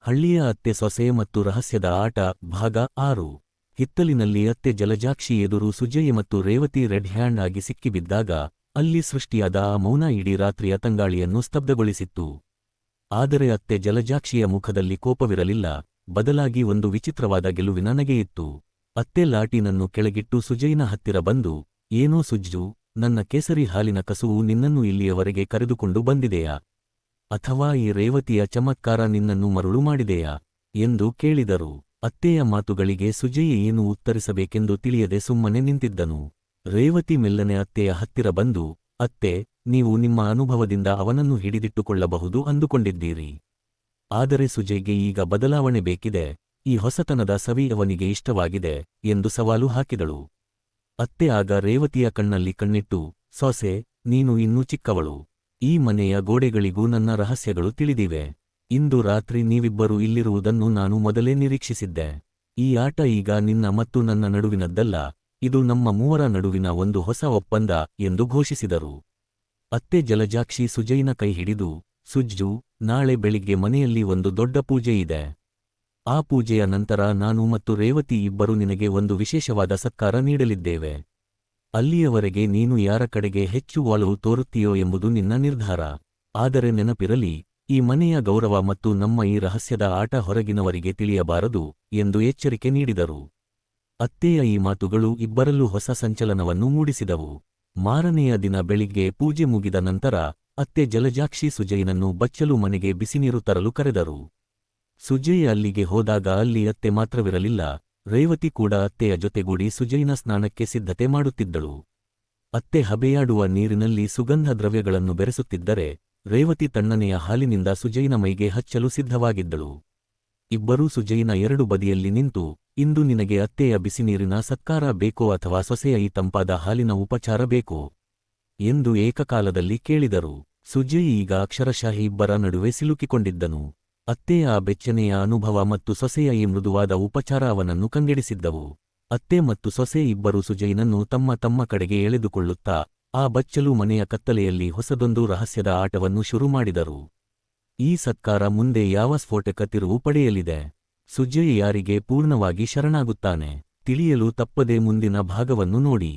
ಹಳ್ಳಿಯ ಅತ್ತೆ ಸೊಸೆ ಮತ್ತು ರಹಸ್ಯದ ಆಟ ಭಾಗ 6 ಹಿತ್ತಲಿನಲ್ಲಿ ಅತ್ತೆ ಜಲಜಾಕ್ಷಿ ಎದುರು ಸುಜಯ್ ಮತ್ತು ರೇವತಿ ರೆಡ್ ಹ್ಯಾಂಡ್ ಆಗಿ ಸಿಕ್ಕಿಬಿದ್ದಾಗ ಅಲ್ಲಿ ಸೃಷ್ಟಿಯಾದ ಆ ಮೌನ ಇಡೀ ರಾತ್ರಿಯ ತಂಗಾಳಿಯನ್ನು ಸ್ತಬ್ಧಗೊಳಿಸಿತ್ತು. ಆದರೆ ಅತ್ತೆ ಜಲಜಾಕ್ಷಿಯ ಮುಖದಲ್ಲಿ ಕೋಪವಿರಲಿಲ್ಲ, ಬದಲಾಗಿ ಒಂದು ವಿಚಿತ್ರವಾದ ಗೆಲುವಿನ ನಗೆಯಿತ್ತು. ಅತ್ತೆ ಲಾಟಿನನ್ನು ಕೆಳಗಿಟ್ಟು ಸುಜಯ್ನ ಹತ್ತಿರ ಬಂದು, ಏನೋ ಸುಜ್ಜು, ನನ್ನ ಕೇಸರಿ ಹಾಲಿನ ಕಸುವು ನಿನ್ನನ್ನು ಇಲ್ಲಿಯವರೆಗೆ ಕರೆದುಕೊಂಡು ಬಂದಿದೆಯಾ? ಅಥವಾ ಈ ರೇವತಿಯ ಚಮತ್ಕಾರ ನಿನ್ನನ್ನು ಮರುಳು ಮಾಡಿದೆಯಾ ಎಂದು ಕೇಳಿದರು. ಅತ್ತೆಯ ಮಾತುಗಳಿಗೆ ಸುಜಯ್ ಏನು ಉತ್ತರಿಸಬೇಕೆಂದು ತಿಳಿಯದೆ ಸುಮ್ಮನೆ ನಿಂತಿದ್ದನು. ರೇವತಿ ಮೆಲ್ಲನೆ ಅತ್ತೆಯ ಹತ್ತಿರ ಬಂದು, ಅತ್ತೆ, ನೀವು ನಿಮ್ಮ ಅನುಭವದಿಂದ ಅವನನ್ನು ಹಿಡಿದಿಟ್ಟುಕೊಳ್ಳಬಹುದು ಅಂದುಕೊಂಡಿದ್ದೀರಿ. ಆದರೆ ಸುಜಯ್ಗೆ ಈಗ ಬದಲಾವಣೆ ಬೇಕಿದೆ, ಈ ಹೊಸತನದ ಸವಿ ಅವನಿಗೆ ಇಷ್ಟವಾಗಿದೆ ಎಂದು ಸವಾಲು ಹಾಕಿದಳು. ಅತ್ತೆ ಆಗ ರೇವತಿಯ ಕಣ್ಣಲ್ಲಿ ಕಣ್ಣಿಟ್ಟು, ಸೊಸೆ, ನೀನು ಇನ್ನೂ ಚಿಕ್ಕವಳು. ಈ ಮನೆಯ ಗೋಡೆಗಳಿಗೂ ನನ್ನ ರಹಸ್ಯಗಳು ತಿಳಿದಿವೆ. ಇಂದು ರಾತ್ರಿ ನೀವಿಬ್ಬರು ಇಲ್ಲಿರುವುದನ್ನು ನಾನು ಮೊದಲೇ ನಿರೀಕ್ಷಿಸಿದ್ದೆ. ಈ ಆಟ ಈಗ ನಿನ್ನ ಮತ್ತು ನನ್ನ ನಡುವಿನದ್ದಲ್ಲ, ಇದು ನಮ್ಮ ಮೂವರ ನಡುವಿನ ಒಂದು ಹೊಸ ಒಪ್ಪಂದ ಎಂದು ಘೋಷಿಸಿದರು. ಅತ್ತೆ ಜಲಜಾಕ್ಷಿ ಸುಜಯ್ನ ಕೈ ಹಿಡಿದು, ಸುಜ್ಜು, ನಾಳೆ ಬೆಳಿಗ್ಗೆ ಮನೆಯಲ್ಲಿ ಒಂದು ದೊಡ್ಡ ಪೂಜೆ ಇದೆ. ಆ ಪೂಜೆಯ ನಂತರ ನಾನು ಮತ್ತು ರೇವತಿ ಇಬ್ಬರು ನಿನಗೆ ಒಂದು ವಿಶೇಷವಾದ ಸತ್ಕಾರ ನೀಡಲಿದ್ದೇವೆ. ಅಲ್ಲಿಯವರೆಗೆ ನೀನು ಯಾರ ಕಡೆಗೆ ಹೆಚ್ಚು ಒಲವು ತೋರುತ್ತೀಯೋ ಎಂಬುದು ನಿನ್ನ ನಿರ್ಧಾರ. ಆದರೆ ನೆನಪಿರಲಿ, ಈ ಮನೆಯ ಗೌರವ ಮತ್ತು ನಮ್ಮ ಈ ರಹಸ್ಯದ ಆಟ ಹೊರಗಿನವರಿಗೆ ತಿಳಿಯಬಾರದು ಎಂದು ಎಚ್ಚರಿಕೆ ನೀಡಿದರು. ಅತ್ತೆಯ ಈ ಮಾತುಗಳು ಇಬ್ಬರಲ್ಲೂ ಹೊಸ ಸಂಚಲನವನ್ನು ಮೂಡಿಸಿದವು. ಮಾರನೆಯ ದಿನ ಬೆಳಿಗ್ಗೆ ಪೂಜೆ ಮುಗಿದ ನಂತರ ಅತ್ತೆ ಜಲಜಾಕ್ಷಿ ಸುಜಯ್ನನ್ನು ಬಚ್ಚಲು ಮನೆಗೆ ಬಿಸಿನೀರು ತರಲು ಕರೆದರು. ಸುಜಯ್ ಅಲ್ಲಿಗೆ ಹೋದಾಗ ಅಲ್ಲಿ ಅತ್ತೆ ಮಾತ್ರವಿರಲಿಲ್ಲ, ರೇವತಿ ಕೂಡ ಅತ್ತೆಯ ಜೊತೆಗೂಡಿ ಸುಜಯ್ನ ಸ್ನಾನಕ್ಕೆ ಸಿದ್ಧತೆ ಮಾಡುತ್ತಿದ್ದಳು. ಅತ್ತೆ ಹಬೆಯಾಡುವ ನೀರಿನಲ್ಲಿ ಸುಗಂಧ ದ್ರವ್ಯಗಳನ್ನು ಬೆರೆಸುತ್ತಿದ್ದರೆ, ರೇವತಿ ತಣ್ಣನೆಯ ಹಾಲಿನಿಂದ ಸುಜಯ್ನ ಮೈಗೆ ಹಚ್ಚಲು ಸಿದ್ಧವಾಗಿದ್ದಳು. ಇಬ್ಬರೂ ಸುಜಯ್ನ ಎರಡು ಬದಿಯಲ್ಲಿ ನಿಂತು, ಇಂದು ನಿನಗೆ ಅತ್ತೆಯ ಬಿಸಿನೀರಿನ ಸತ್ಕಾರ ಬೇಕೋ ಅಥವಾ ಸೊಸೆಯ ಈ ತಂಪಾದ ಹಾಲಿನ ಉಪಚಾರ ಬೇಕೋ ಎಂದು ಏಕಕಾಲದಲ್ಲಿ ಕೇಳಿದರು. ಸುಜಯ್ ಈಗ ಅಕ್ಷರಶಃ ಇಬ್ಬರ ನಡುವೆ ಸಿಲುಕಿಕೊಂಡಿದ್ದನು. ಅತ್ತೆಯ ಆ ಬೆಚ್ಚನೆಯ ಅನುಭವ ಮತ್ತು ಸೊಸೆಯ ಈ ಮೃದುವಾದ ಉಪಚಾರ ಅವನನ್ನು ಕಂಗೆಡಿಸಿದ್ದವು. ಅತ್ತೆ ಮತ್ತು ಸೊಸೆ ಇಬ್ಬರು ಸುಜಯ್ನನ್ನು ತಮ್ಮ ತಮ್ಮ ಕಡೆಗೆ ಎಳೆದುಕೊಳ್ಳುತ್ತಾ ಆ ಬಚ್ಚಲು ಮನೆಯ ಕತ್ತಲೆಯಲ್ಲಿ ಹೊಸದೊಂದು ರಹಸ್ಯದ ಆಟವನ್ನು ಶುರು ಮಾಡಿದರು. ಈ ಸತ್ಕಾರ ಮುಂದೆ ಯಾವ ಸ್ಫೋಟಕ ತಿರುವು ಪಡೆಯಲಿದೆ? ಸುಜಯ್ ಯಾರಿಗೆ ಪೂರ್ಣವಾಗಿ ಶರಣಾಗುತ್ತಾನೆ? ತಿಳಿಯಲು ತಪ್ಪದೆ ಮುಂದಿನ ಭಾಗವನ್ನು ನೋಡಿ.